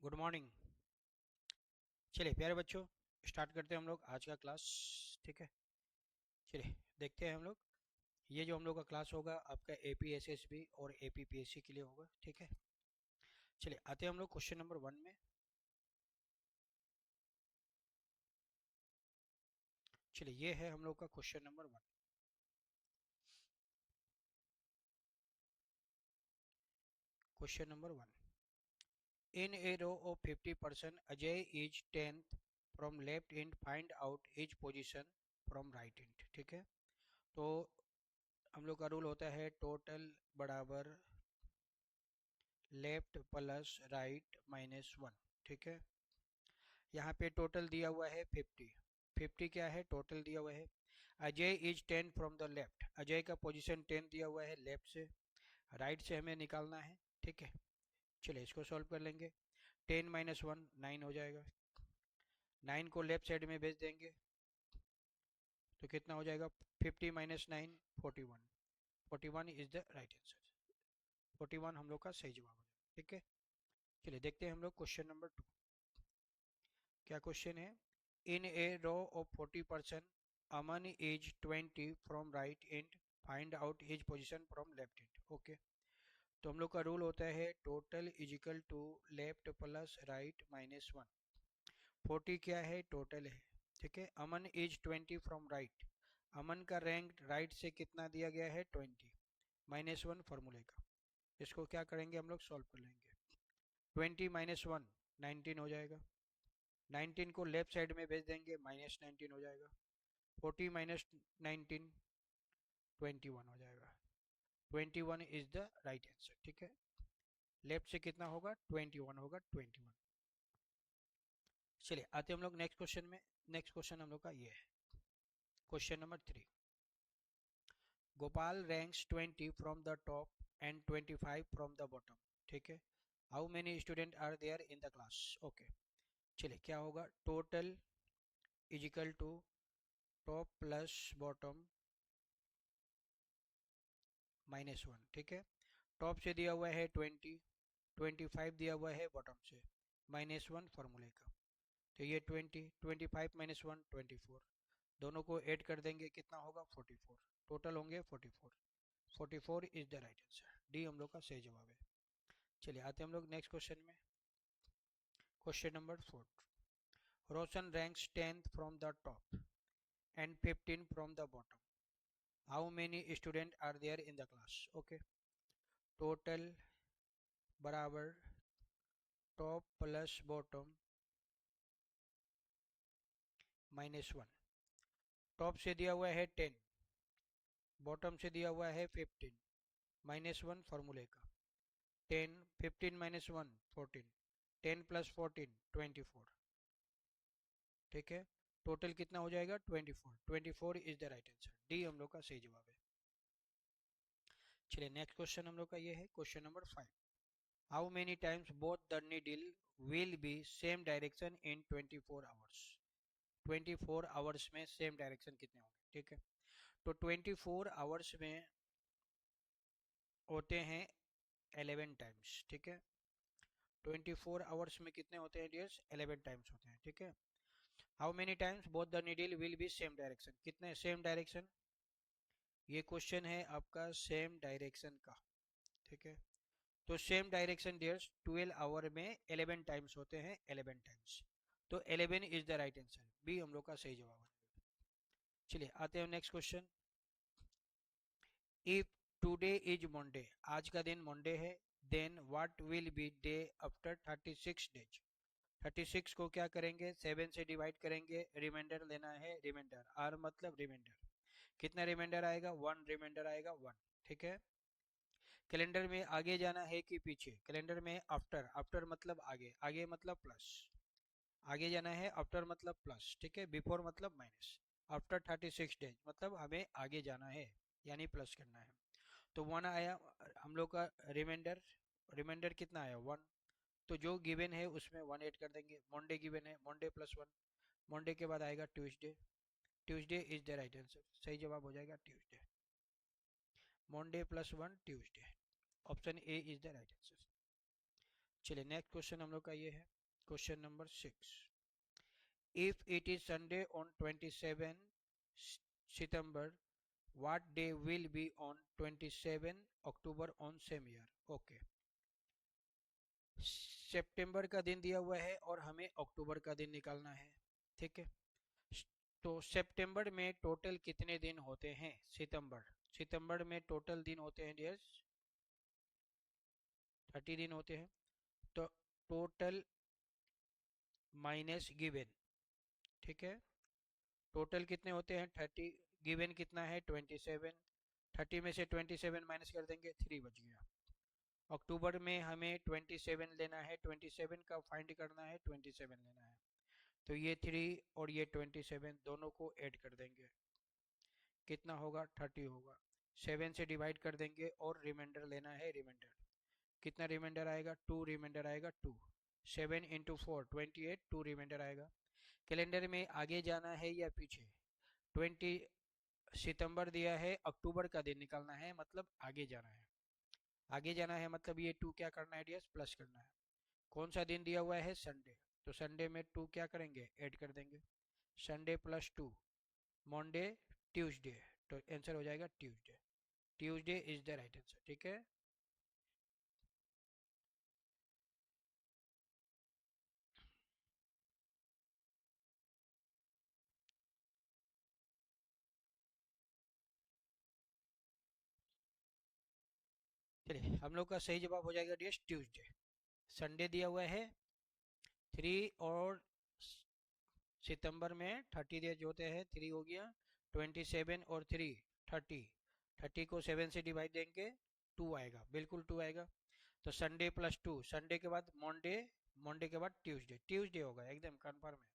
Good morning. चलिए प्यारे बच्चों, स्टार्ट करते हैं हम लोग आज का क्लास। ठीक है, चलिए देखते हैं हम लोग। ये जो हम लोग का क्लास होगा आपका एपी एसएसबी और एपी पीएससी के लिए होगा। ठीक है, चलिए आते हैं हम लोग क्वेश्चन नंबर 1 में। चलिए ये है हम लोग का question number 1। Question number 1, in a row of 50% Ajay is 10th from left end find out is position from right end. ठीक है, तो हम लोग का रूल होता है टोटल बराबर लेफ्ट प्लस राइट माइनस 1। ठीक है, यहाँ पे टोटल दिया हुआ है 50। 50 क्या है, टोटल दिया हुआ है। Ajay is 10 from the left, Ajay का पोजीशन 10 दिया हुआ है लेफ्ट से। राइट से हमें निकालना है। ठीक है, चलिए इसको सॉल्व कर लेंगे। 10 माइनस 1 9 हो जाएगा। 9 को लेफ्ट साइड में भेज देंगे तो कितना हो जाएगा, 50 minus 9 41। 41 is the right answer. 41 हम लोग का सही जवाब हो जाएगा। ठीक है, चलिए देखते हैं हम लोग क्वेश्चन नंबर 2। क्या क्वेश्चन है, in a row of 40% Aman is 20 from right end find out is position from left end. Okay, तो हम लोग का रूल होता है total is equal to left plus right minus 1। 40 क्या है, टोटल है। ठीक है, Aman is 20 from right, Aman का रैंक राइट से कितना दिया गया है 20 माइनस 1 फॉर्मूले का। इसको क्या करेंगे हम लोग, सॉल्व कर लेंगे। 20 माइनस 1 19 हो जाएगा। 19 को लेफ्ट साइड में भेज देंगे, माइनस 19 हो जाएगा। 40 माइनस 19 21 हो जाएगा। 21 इज द राइट आंसर। ठीक है, लेफ्ट से कितना होगा, 21 होगा, 21। चलिए आते हम लोग नेक्स्ट क्वेश्चन में। नेक्स्ट क्वेश्चन हम लोग का ये है question number 3। Gopal ranks 20 from the top and 25 from the bottom. ठीक है, how many student are there in the class. Okay, चलिए क्या होगा, total is equal to top plus bottom minus 1। ठीक है, टॉप से दिया हुआ है 20, 25 दिया हुआ है बॉटम से, माइनस 1 फॉर्मूले का। तो ये 20, 25 माइनस 1 24, दोनों को ऐड कर देंगे कितना होगा 44। टोटल होंगे 44। 44 is the right answer, D हम लोग का सही जवाब है। चलिए आते हम लोग नेक्स्ट क्वेश्चन में। Question number 4, Roshan ranks 10th from the top and 15 from the bottom, how many student are there in the class. Okay, total बराबर top plus bottom minus 1। Top से दिया हुआ है 10, बॉटम से दिया हुआ है 15, माइनस 1 फॉर्मूले का। 10 15 माइनस 1 14, 10 प्लस 14 24। ठीक है, टोटल कितना हो जाएगा 24। 24 is the right answer, D हम लोग का सही जवाब है। चलिए नेक्स्ट क्वेश्चन हम लोग का ये है question number 5। How many times both the needle will be same direction in 24 hours. 24 hours में सेम डायरेक्शन कितने होंगे। ठीक है, तो 24 आवर्स में होते हैं 11 टाइम्स। ठीक है, 24 आवर्स में कितने होते हैं डियर्स, 11 टाइम्स होते हैं। ठीक है, how many times both the needle will be same direction, कितने सेम डायरेक्शन, ये क्वेश्चन है आपका सेम डायरेक्शन का। ठीक है, तो सेम डायरेक्शन डियर्स 12 आवर में 11 टाइम्स होते हैं, 11 टाइम्स। तो 11 is the right answer, B हम लोग का सही जवाब है। चलिए आते हैं next question. If today is Monday, आज का दिन मंडे है, then what will be day after 36 days. 36 को क्या करेंगे, 7 से डिवाइड करेंगे, रिमाइंडर लेना है, रिमाइंडर आर मतलब रिमाइंडर। कितना रिमाइंडर आएगा, 1 रिमाइंडर आएगा 1। ठीक है, कैलेंडर में आगे जाना है कि पीछे, कैलेंडर में आफ्टर, आफ्टर मतलब आगे, आगे मतलब प्लस, आगे जाना है, आफ्टर मतलब प्लस। ठीक है, बिफोर मतलब माइनस। आफ्टर 36 डेज मतलब हमें आगे जाना है, यानी प्लस करना है। तो 1 आया हम लोग का रिमाइंडर, रिमाइंडर कितना आया 1। तो जो गिवन है उसमें 1 ऐड कर देंगे। मंडे गिवन है, मंडे प्लस 1, मंडे के बाद आएगा Tuesday, Tuesday is the right answer, सही जवाब हो जाएगा Tuesday. Monday plus 1 Tuesday, option A is the right answer. चलिए नेक्स्ट क्वेश्चन हम लोग का ये है question number 6, if it is Sunday on 27 September, what day will be on 27 October on same year? Okay, सितंबर का दिन दिया हुआ है और हमें अक्टूबर का दिन निकालना है, ठीक है। तो सितंबर में टोटल कितने दिन होते हैं? सितंबर में टोटल दिन होते हैं डियर्स 30 दिन होते हैं। तो टोटल माइनस गिवन, ठीक है। टोटल कितने होते हैं 30, गिवन कितना है 27, 30 में से 27 माइनस कर देंगे 3 बच गया। अक्टूबर में हमें 27 लेना है, 27 का फाइंड करना है, 27 लेना है। तो ये 3 और ये 27 दोनों को ऐड कर देंगे, कितना होगा 30 होगा। 7 से डिवाइड कर देंगे और रिमाइंडर लेना है, रिमाइंडर कितना रिमाइंडर आएगा 2 रिमाइंडर आएगा 2। 7 इंटू 4 28, 2 रिमाइंडर आएगा। कैलेंडर में आगे जाना है या पीछे? 20 सितंबर दिया है, अक्टूबर का दिन निकालना है, मतलब आगे जाना है। आगे जाना है मतलब ये 2 क्या करना है डियर्स, प्लस करना है। कौन सा दिन दिया हुआ है? संडे। तो संडे में 2 क्या करेंगे, ऐड कर देंगे। संडे प्लस 2, मंडे, ट्यूसडे, तो आंसर हो जाएगा Tuesday. Tuesday is the right answer, ठीक है। चलिए हम लोग का सही जवाब हो जाएगा डियर्स ट्यूसडे। संडे दिया हुआ है 3 और सितंबर में 30 डेज होते हैं, 3 हो गया, 27 और 3 30, 30 को 7 से डिवाइड देंगे 2 आएगा, बिल्कुल 2 आएगा। तो संडे प्लस 2, संडे के बाद मंडे, मंडे के बाद ट्यूसडे, ट्यूसडे होगा एकदम कन्फर्म है।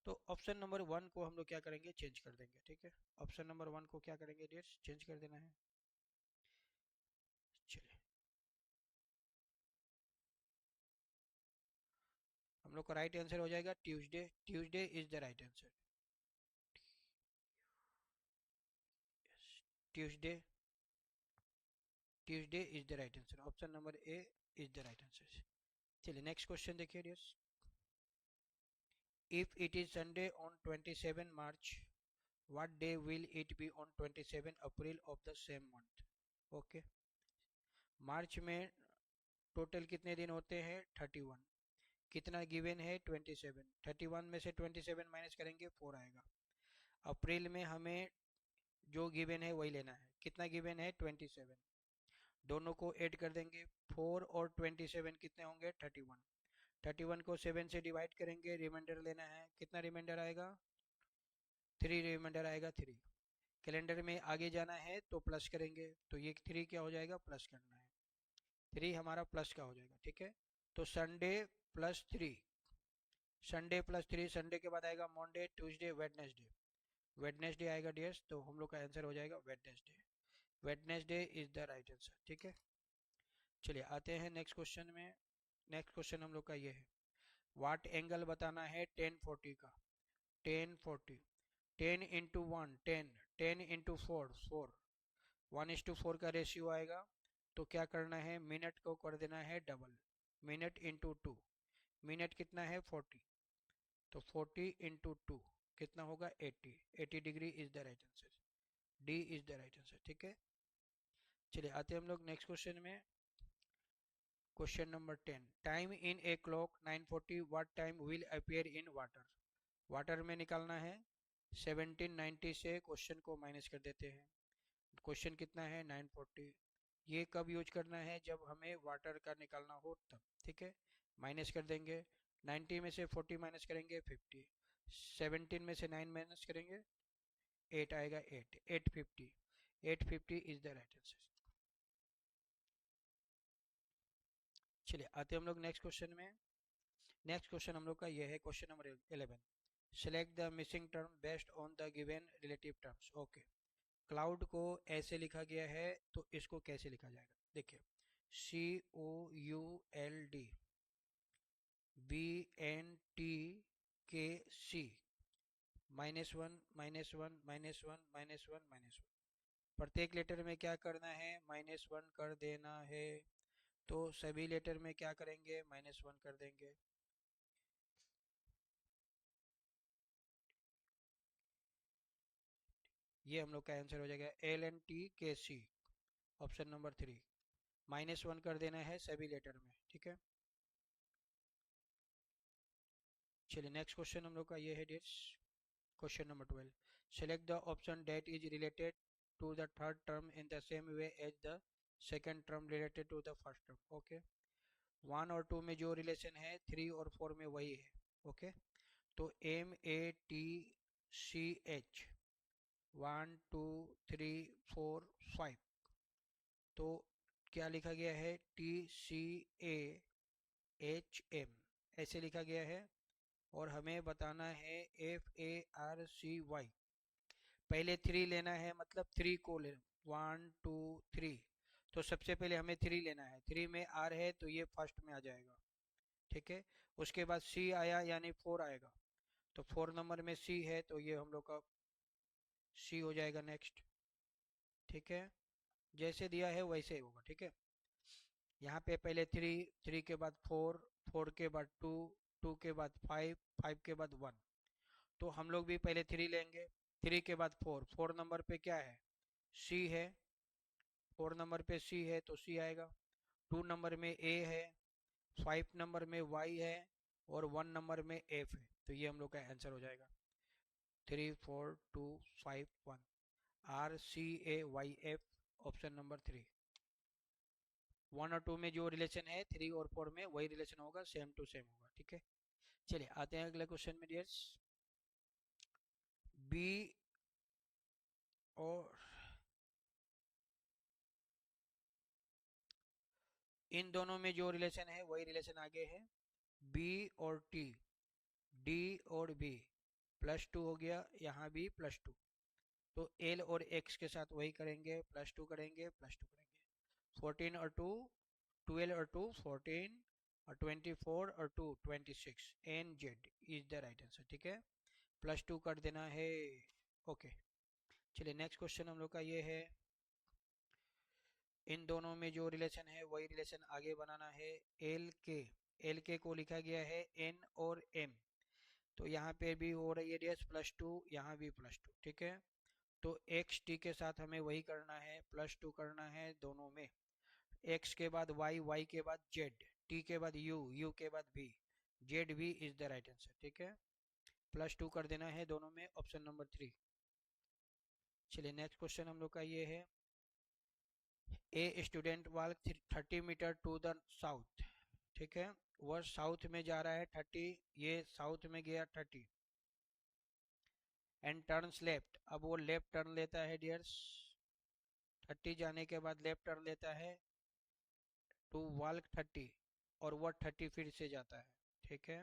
तो ऑप्शन नंबर 1 को हम लोग क्या करेंगे, चेंज कर देंगे, ठीक है। ऑप्शन नंबर 1 को क्या करेंगे डियर्स, चेंज कर देना है। चलिए हम लोग का राइट आंसर हो जाएगा Tuesday, Tuesday is the right answer. Tuesday, Tuesday is the right answer, option number A is the right answer. चलिए नेक्स्ट क्वेश्चन देखिए dears, if it is Sunday on 27 March, what day will it be on 27 April of the same month? Okay, मार्च में total कितने दिन होते हैं 31, कितना given है 27, 31 में से 27 माइनस करेंगे 4 आएगा। अप्रैल में हमें जो गिवन है वही लेना है, कितना गिवन है 27, दोनों को ऐड कर देंगे, 4 और 27 कितने होंगे 31, 31 को 7 से डिवाइड करेंगे, रिमाइंडर लेना है, कितना रिमाइंडर आएगा 3 रिमाइंडर आएगा 3। कैलेंडर में आगे जाना है तो प्लस करेंगे, तो ये 3 क्या हो जाएगा, प्लस करना है, 3 हमारा प्लस का हो जाएगा, ठीक है। तो Sunday plus 3, Sunday plus 3, Sunday के बाद आएगा मंडे, ट्यूसडे, वेडनेसडे, वेडनेसडे आएगा डियर्स, तो हम लोग का आंसर हो जाएगा Wednesday. Wednesday is the right answer, ठीक है। चलिए आते हैं नेक्स्ट क्वेश्चन में। नेक्स्ट क्वेश्चन हम लोग का ये है, वाट एंगल बताना है 1040 का। 1040, 10 इंटू 1 10, 10 इंटू 4 4, 1:4 का रेशियो आएगा। तो क्या करना है, मिनट को कर देना है डबल, मिनट इंटू 2, मिनट कितना है 40, तो 40 इंटू 2 कितना होगा 80, 80 degree is the right answer, D is the right answer, ठीक है। चलिए आते हैं हम लोग नेक्स्ट क्वेश्चन में। Question number 10, time in a clock 940, what time will appear in water. Water में निकालना है, 1790 से क्वेश्चन को माइनस कर देते हैं, क्वेश्चन कितना है 940। ये कब यूज करना है, जब हमें वाटर का निकालना हो तब, ठीक है। माइनस कर देंगे, 90 में से 40 माइनस करेंगे 50, 17 में से 9 माइनस करेंगे 8 आएगा, 8 850, 850 इज द राइट आंसर। चलिए आते हम लोग नेक्स्ट क्वेश्चन में। नेक्स्ट क्वेश्चन हम लोग का ये है question number 11, select the missing term based on the given relative terms. Okay, cloud को ऐसे लिखा गया है, तो इसको कैसे लिखा जाएगा, देखिए COULD BNTKC, -1 -1 -1 -1 -1, प्रत्येक लेटर में क्या करना है, -1 कर देना है। तो सभी लेटर में क्या करेंगे, -1 कर देंगे। ये हम लोग का आंसर हो जाएगा LNTKC, ऑप्शन नंबर 3। -1 कर देना है सभी लेटर में, ठीक है। चलिए नेक्स्ट क्वेश्चन हम लोग का ये है dears, question number 12। Select the option that is related to the third term in the same way as the second term related to the first term. Okay, 1 और 2 में जो रिलेशन है 3 और 4 में वही है। ओके, तो MATCH 1 2 3 4 5, तो क्या लिखा गया है TCAHM, ऐसे लिखा गया है। और हमें बताना है FARCY। पहले 3 लेना है, मतलब 3 को ले, 1 2 3, तो सबसे पहले हमें 3 लेना है। 3 में R है तो ये फर्स्ट में आ जाएगा, ठीक है। उसके बाद C आया यानी 4 आएगा, तो 4 नंबर में C है तो ये हम लोग का C हो जाएगा नेक्स्ट, ठीक है। जैसे दिया है वैसे ही होगा, ठीक है। यहाँ पे पहले 3, 3 के बाद 4, 4 के बाद 2, 2 के बाद 5, 5 के बाद 1, तो हम लोग भी पहले 3 लेंगे। 3 के बाद 4, 4 नंबर पे क्या है C है, 4 नंबर पे C है तो C आएगा। 2 नंबर में A है, 5 नंबर में Y है, और 1 नंबर में F है, तो ये हम लोग का आंसर हो जाएगा 3 4 2 5 1, RCAYF, ऑप्शन नंबर 3। 1 और 2 में जो रिलेशन है 3 और 4 में वही रिलेशन होगा, सेम टू सेम होगा, ठीक है। चलिए आते हैं अगले क्वेश्चन में डियर्स। बी और इन दोनों में जो रिलेशन है वही रिलेशन आगे है, बी और टी, डी और बी, +2 हो गया, यहाँ भी +2, तो एल और एक्स के साथ वही करेंगे, +2 करेंगे, +2 करेंगे। 14 और 2 12 और 2 14, और 24 और 2 26, NZ is the right answer, ठीक है। +2 कर देना है। ओके, चलिए नेक्स्ट क्वेश्चन हम लोग का ये है, इन दोनों में जो रिलेशन है वही रिलेशन आगे बनाना है। एल के को लिखा गया है N और M, तो यहाँ पे भी हो रही है डियर्स +2, यहाँ भी +2, ठीक है। तो एक्स टी के साथ हमें वही करना है, +2 करना है दोनों में। एक्स के बाद वाई, वाई के बाद जेड, टी के बाद यू, यू के बाद B, Z B is the right answer, ठीक है। +2 कर देना है दोनों में, ऑप्शन नंबर 3। चलिए नेक्स्ट क्वेश्चन हम लोग का ये है, a student walk 30 metre to the south, ठीक है। वह साउथ में जा रहा है 30, ये साउथ में गया 30, एंड टर्न्स लेफ्ट, अब वो लेफ्ट टर्न लेता है डियर्स, 30 जाने के बाद लेफ्ट टर्न लेता है टू वॉक 30, और वह 30 फिर से जाता है, ठीक है।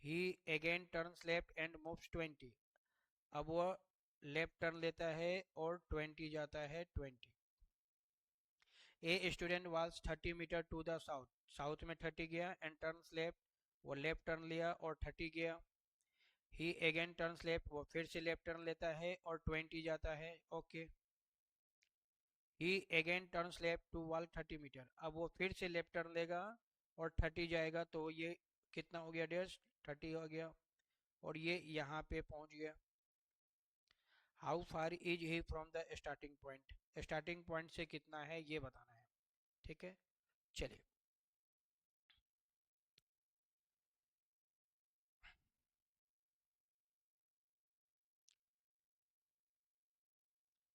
He again turns left and moves 20, अब वह लेफ्ट टर्न लेता है और 20 जाता है 20। A student walks 30 metre to the south, south में 30 गया एंड टर्न्स लेफ्ट, वो लेफ्ट टर्न लिया और 30 गया। ही अगेन टर्न्स लेफ्ट, वो फिर से लेफ्ट टर्न लेता है और 20 जाता है, okay. He again turns left to walk 30 metre, अब वो फिर से लेफ्ट टर्न लेगा और 30 जाएगा, तो ये कितना हो गया डियर्स, 30 हो गया, और ये यहाँ पे पहुंच गया। How far is he from the starting point, starting point से कितना है ये बताना है, ठीक है। चलिए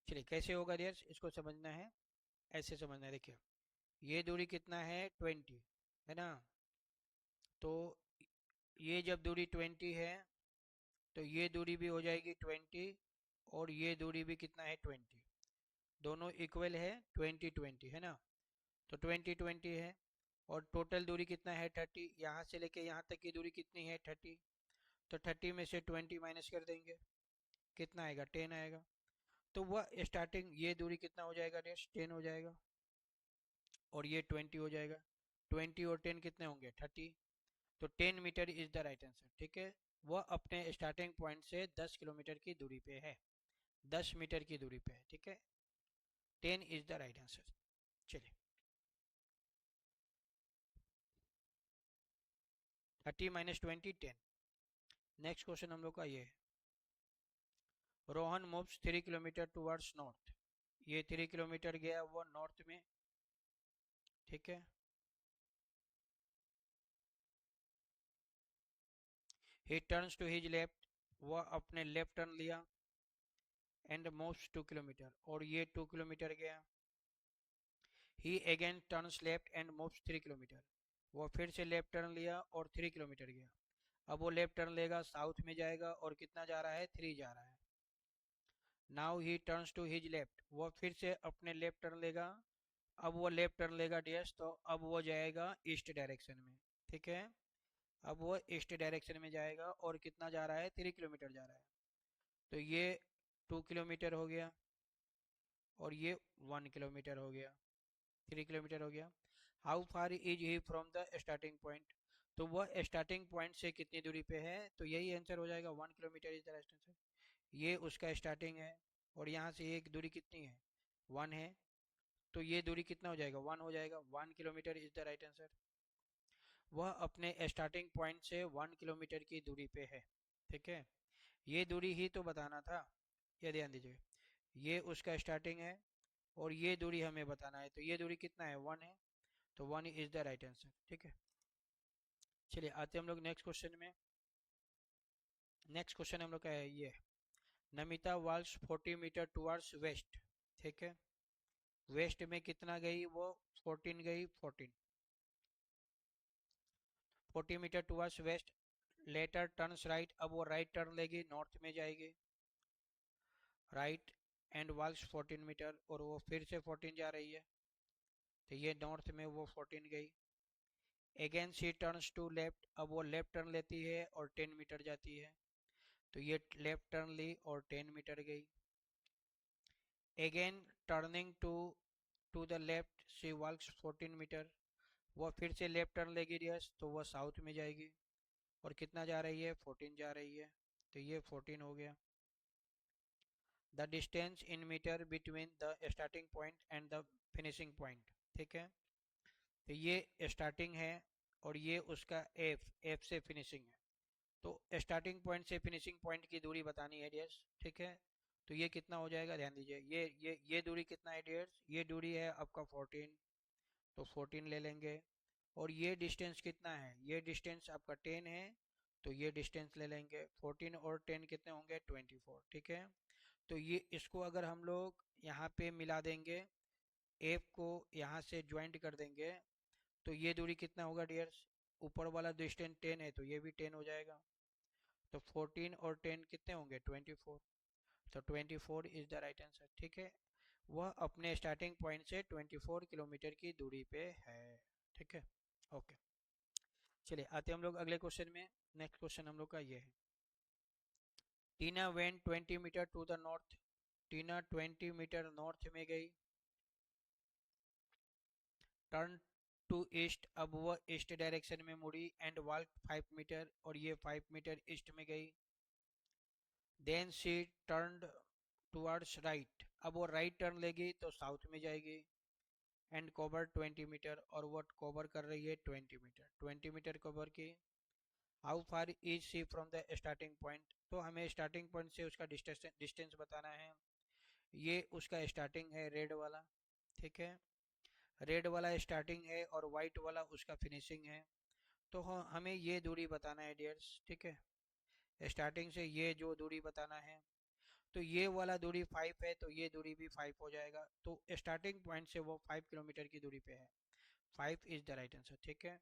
चलिए कैसे होगा डियर्स, इसको समझना है, ऐसे समझना है। देखिए ये दूरी कितना है 20, है ना। तो ये जब दूरी 20 है तो ये दूरी भी हो जाएगी 20, और ये दूरी भी कितना है 20, दोनों इक्वल है, 20 20 है ना। तो 20 20 है, और टोटल दूरी कितना है 30, यहाँ से लेके यहाँ तक की दूरी कितनी है 30, तो 30 में से 20 माइनस कर देंगे, कितना आएगा 10 आएगा। तो वह स्टार्टिंग ये दूरी कितना हो जाएगा नेक्स्ट 10 हो जाएगा, और ये 20 हो जाएगा, 20 और 10 कितने होंगे 30, तो 10 metre is the right answer, ठीक है। वह अपने स्टार्टिंग पॉइंट से 10 किलोमीटर की दूरी पे है, 10 मीटर की दूरी पे है, ठीक है। 10 इज द राइट आंसर। चलिए 30 - 20 10। नेक्स्ट क्वेश्चन हम लोग का ये है, Rohan moves 3 kilometre towards north, ये 3 किलोमीटर गया वो नॉर्थ में, ठीक है। He turns to his left, वह अपने लेफ्ट टर्न लिया, एंड मूव्स 2 किलोमीटर, और ये 2 किलोमीटर गया। He again turns left and moves 3 kilometre, वो फिर से लेफ्ट टर्न लिया और 3 किलोमीटर गया। अब वो लेफ्ट टर्न लेगा, साउथ में जाएगा, और कितना जा रहा है, 3 जा रहा है। Now he turns to his left, वो फिर से अपने लेफ्ट टर्न लेगा। अब वो लेफ्ट टर्न लेगा डीएस, तो अब वो जाएगा ईस्ट डायरेक्शन में, ठीक है। अब वो ईस्ट डायरेक्शन में जाएगा, और कितना जा रहा है, 3 किलोमीटर जा रहा है। तो ये 2 किलोमीटर हो गया, और ये 1 किलोमीटर हो गया, 3 किलोमीटर हो गया। How far is he from the starting point, तो वह स्टार्टिंग पॉइंट से कितनी दूरी पे है, तो यही आंसर हो जाएगा, 1 किलोमीटर इज द डिस्टेंस। ये उसका स्टार्टिंग है, और यहाँ से एक दूरी कितनी है, 1 है, तो ये दूरी कितना हो जाएगा, 1 हो जाएगा, 1 kilometre is the right answer. वह अपने स्टार्टिंग पॉइंट से 1 किलोमीटर की दूरी पे है, ठीक है। ये दूरी ही तो बताना था, ये ध्यान दीजिए, ये उसका स्टार्टिंग है, और ये दूरी हमें बताना है, तो ये दूरी कितना है, 1 है, तो 1 इज द राइट आंसर, ठीक है। चलिए आते हैं हम लोग नेक्स्ट क्वेश्चन में। नेक्स्ट क्वेश्चन हम लोग का है ये, Namita walks 40 metre towards west, ठीक है। वेस्ट में कितना गई वो, 14 गई, 40 metre towards west, later turns right, अब वो राइट टर्न लेगी, नॉर्थ में जाएगी, राइट, एंड वॉल्स 14 मीटर, और वो फिर से 14 जा रही है, तो ये नॉर्थ में वो 14 गई। Again she turns to left, अब वो लेफ्ट टर्न लेती है और 10 मीटर जाती है, तो ये लेफ्ट टर्न ली और 10 मीटर गई। Again turning to the left she walks 14 metre, वह फिर से लेफ्ट टर्न लेगी यस, तो वह साउथ में जाएगी, और कितना जा रही है, 14 जा रही है, तो ये 14 हो गया। The distance in metre between the starting point and the finishing point, ठीक है। तो ये स्टार्टिंग है, और ये उसका एफ, एफ से फिनिशिंग है, तो स्टार्टिंग पॉइंट से फिनिशिंग पॉइंट की दूरी बतानी है डियर्स, ठीक है। तो ये कितना हो जाएगा, ध्यान दीजिए, ये दूरी कितना है डियर्स, ये दूरी है आपका 14, तो 14 ले लेंगे। और ये डिस्टेंस कितना है, ये डिस्टेंस आपका 10 है, तो ये डिस्टेंस ले लेंगे, 14 और 10 कितने होंगे, 24, ठीक है। तो ये इसको अगर हम लोग यहाँ पे मिला देंगे, एफ को यहाँ से ज्वाइंट कर देंगे, तो ये दूरी कितना होगा डियर्स, ऊपर वाला डिस्टेंस 10 है, तो ये भी 10 हो जाएगा, तो 14 और 10 कितने होंगे, 24, तो 24 इज द राइट आंसर, ठीक है। वह अपने स्टार्टिंग पॉइंट से 24 किलोमीटर की दूरी पे है, ठीक है। ओके, चलिए आते हैं हम लोग अगले क्वेश्चन में। नेक्स्ट क्वेश्चन हम लोग का ये है, Tina went 20 metre to the north, Tina 20 metre north में गई, टर्न टू ईस्ट, अब वह ईस्ट डायरेक्शन में मुड़ी, एंड वॉक 5 मीटर, और ये 5 मीटर ईस्ट में गई। Then she turn towards right, अब वो राइट टर्न लेगी तो साउथ में जाएगी, एंड कवर 20 मीटर, और वो कवर कर रही है 20 मीटर, 20 मीटर कवर की। How far is she from the starting point, तो हमें स्टार्टिंग पॉइंट से उसका डिस्टेंस डिस्टेंस बताना है। ये उसका स्टार्टिंग है रेड वाला, ठीक है, रेड वाला स्टार्टिंग है, और वाइट वाला उसका फिनिशिंग है। तो हमें ये दूरी बताना है डियर्स, ठीक है, स्टार्टिंग से ये जो दूरी बताना है, तो ये वाला दूरी 5 है, तो ये दूरी भी 5 हो जाएगा, तो स्टार्टिंग पॉइंट से वो 5 किलोमीटर की दूरी पे है, 5 इज द राइट आंसर, ठीक है।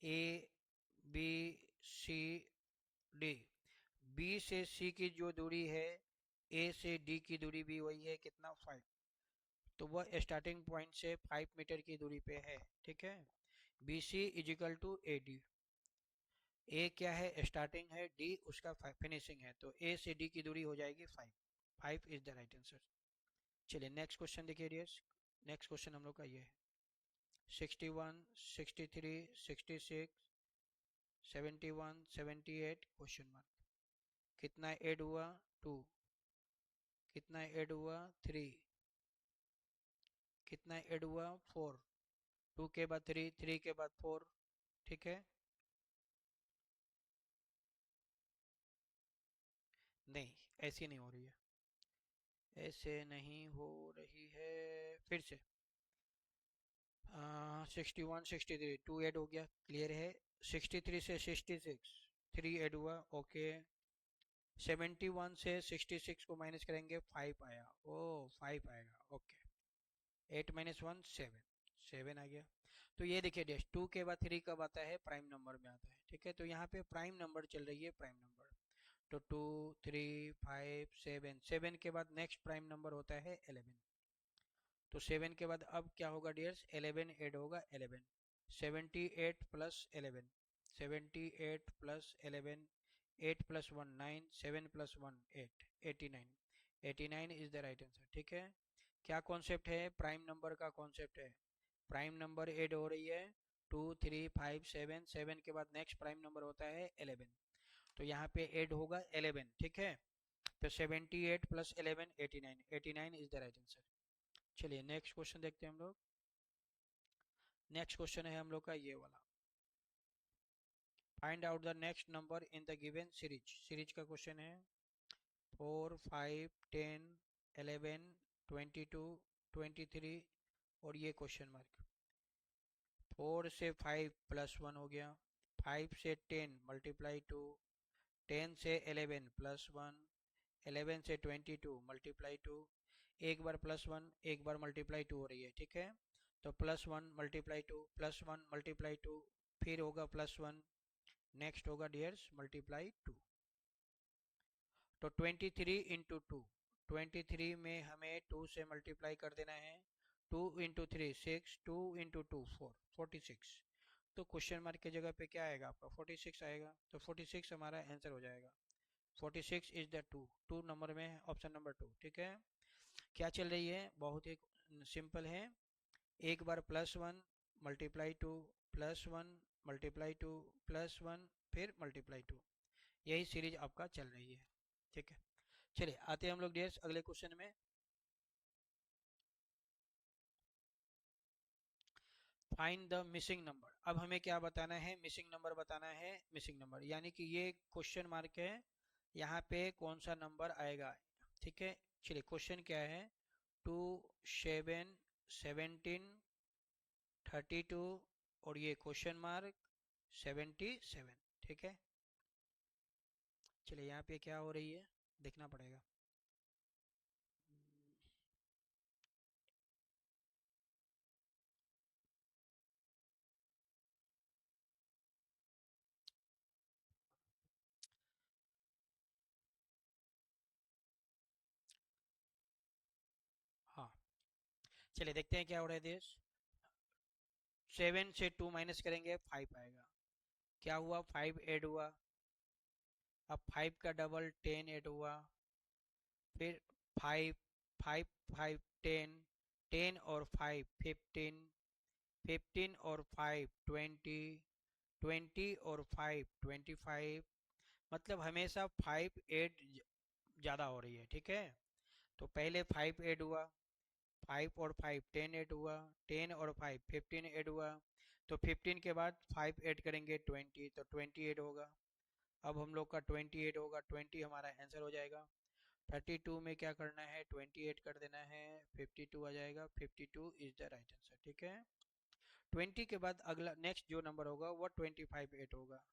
A B C D, B से सी की जो दूरी है, ए से डी की दूरी भी वही है, कितना, 5, तो वह स्टार्टिंग पॉइंट से 5 मीटर की दूरी पे है, ठीक है। B C is equal to A D, A क्या है, स्टार्टिंग है, डी उसका फिनिशिंग है, तो ए से डी की दूरी हो जाएगी 5, 5 इज द राइट आंसर। चलिए नेक्स्ट क्वेश्चन देखिए डियर्स। नेक्स्ट क्वेश्चन हम लोग का ये है, 61, 63, 66, 71, 78, क्वेश्चन मार्क, कितना ऐड हुआ, 2, कितना ऐड हुआ, 3, कितना ऐड हुआ, 4, 2 के बाद 3, 3 के बाद 4, ठीक है। नहीं, ऐसी नहीं हो रही है, ऐसे नहीं हो रही है। फिर से 61 63 2 ऐड हो गया, क्लियर है। 63 से 66 3 ऐड हुआ, ओके। 71 से 66 को माइनस करेंगे 5 आया, ओ 5 आएगा, ओके। 8 माइनस 1 7, 7 आ गया। तो ये देखिए डैश 2 के बाद 3 कब आता है, प्राइम नंबर में आता है, ठीक है। तो यहाँ पे प्राइम नंबर चल रही है, प्राइम नंबर। तो 2 3 5 7, 7 के बाद नेक्स्ट प्राइम नंबर होता है 11। तो 7 के बाद अब क्या होगा डियर्स, 11 ऐड होगा, 11। 78 plus 11, 78 plus 11, 8 plus 1 9, 7 plus 1 8, 89, 89 is the right answer, ठीक है। क्या कॉन्सेप्ट है, प्राइम नंबर का कॉन्सेप्ट है। प्राइम नंबर ऐड हो रही है, 2 3 5 7, 7 के बाद नेक्स्ट प्राइम नंबर होता है 11। तो यहाँ पे ऐड होगा 11, ठीक है। तो 78 plus 11 89, 89 is the right answer. चलिए नेक्स्ट क्वेश्चन देखते हैं हम लोग। नेक्स्ट क्वेश्चन है हम लोग का ये वाला, find out the next number in the given series. Series का क्वेश्चन है 4 5 10 11 22 23 और ये क्वेश्चन मार्क। 4 से 5 प्लस 1 हो गया, 5 से 10 मल्टीप्लाई 2, 10 से 11 प्लस 1, 11 से 22 मल्टीप्लाई 2। एक बार प्लस 1 एक बार मल्टीप्लाई 2 हो रही है, ठीक है। तो प्लस 1 मल्टीप्लाई 2 प्लस 1 मल्टीप्लाई 2, फिर होगा प्लस 1, नेक्स्ट होगा डियर्स मल्टीप्लाई 2। तो 23 इंटू 2, 23 में हमें 2 से मल्टीप्लाई कर देना है। 2 इंटू 3 6, 2 इंटू 2 4, 46। तो क्वेश्चन मार्क की जगह पे क्या आएगा आपका, 46 आएगा। तो 46 हमारा आंसर हो जाएगा। 46 इज द 2, 2 नंबर में है, ऑप्शन नंबर 2, ठीक है। क्या चल रही है, बहुत ही सिंपल है। एक बार plus 1 multiply 2 plus 1 multiply 2 plus 1 फिर मल्टीप्लाई 2, यही सीरीज आपका चल रही है, ठीक है। चलिए आते हैं हम लोग डियर्स अगले क्वेश्चन में। Find the missing number. अब हमें क्या बताना है, मिसिंग नंबर बताना है। मिसिंग नंबर यानी कि ये क्वेश्चन मार्क है, यहाँ पे कौन सा नंबर आएगा, ठीक है। चलिए क्वेश्चन क्या है, 2 7 17 32 और ये क्वेश्चन मार्क 77, ठीक है। चलिए यहाँ पे क्या हो रही है देखना पड़ेगा। हाँ चलिए देखते हैं क्या हो रहा है देश। 7 से 2 माइनस करेंगे 5 आएगा, क्या हुआ 5 ऐड हुआ। अब 5 का डबल 10 ऐड हुआ, फिर 5 5 5 10, 10 और 5 15, 15 और 5 20, 20 और 5 25। मतलब हमेशा 5 8 ज़्यादा हो रही है, ठीक है। तो पहले 5 ऐड हुआ, 5 और 5 10 ऐड हुआ, 10 और 5 15 ऐड हुआ। तो 15 के बाद 5 ऐड करेंगे 20, तो 20 ऐड होगा। अब हम लोग का 28 होगा, 20 हमारा आंसर हो जाएगा। 32 में क्या करना है, 28 कर देना है, 52 आ जाएगा। 52 इज द राइट आंसर, ठीक है। 20 के बाद अगला नेक्स्ट जो नंबर होगा वो 25 8 होगा।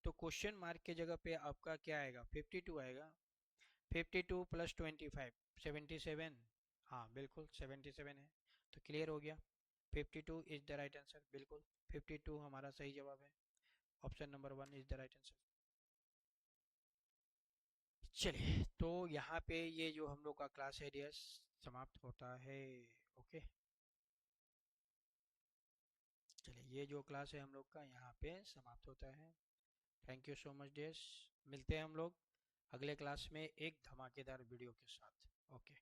तो क्वेश्चन मार्क की जगह पे आपका क्या आएगा, 52 आएगा। 52 प्लस 25 77, हाँ बिल्कुल 77 है। तो क्लियर हो गया, 52 इज द राइट आंसर, बिल्कुल 52 हमारा सही जवाब है। Option number 1 is the right answer. चलिए तो यहाँ पे ये जो हम लोग का क्लास है डियर्स समाप्त होता है, ओके। चलिए ये जो क्लास है हम लोग का यहाँ पे समाप्त होता है। Thank you so much dears. मिलते हैं हम लोग अगले क्लास में एक धमाकेदार वीडियो के साथ, ओके।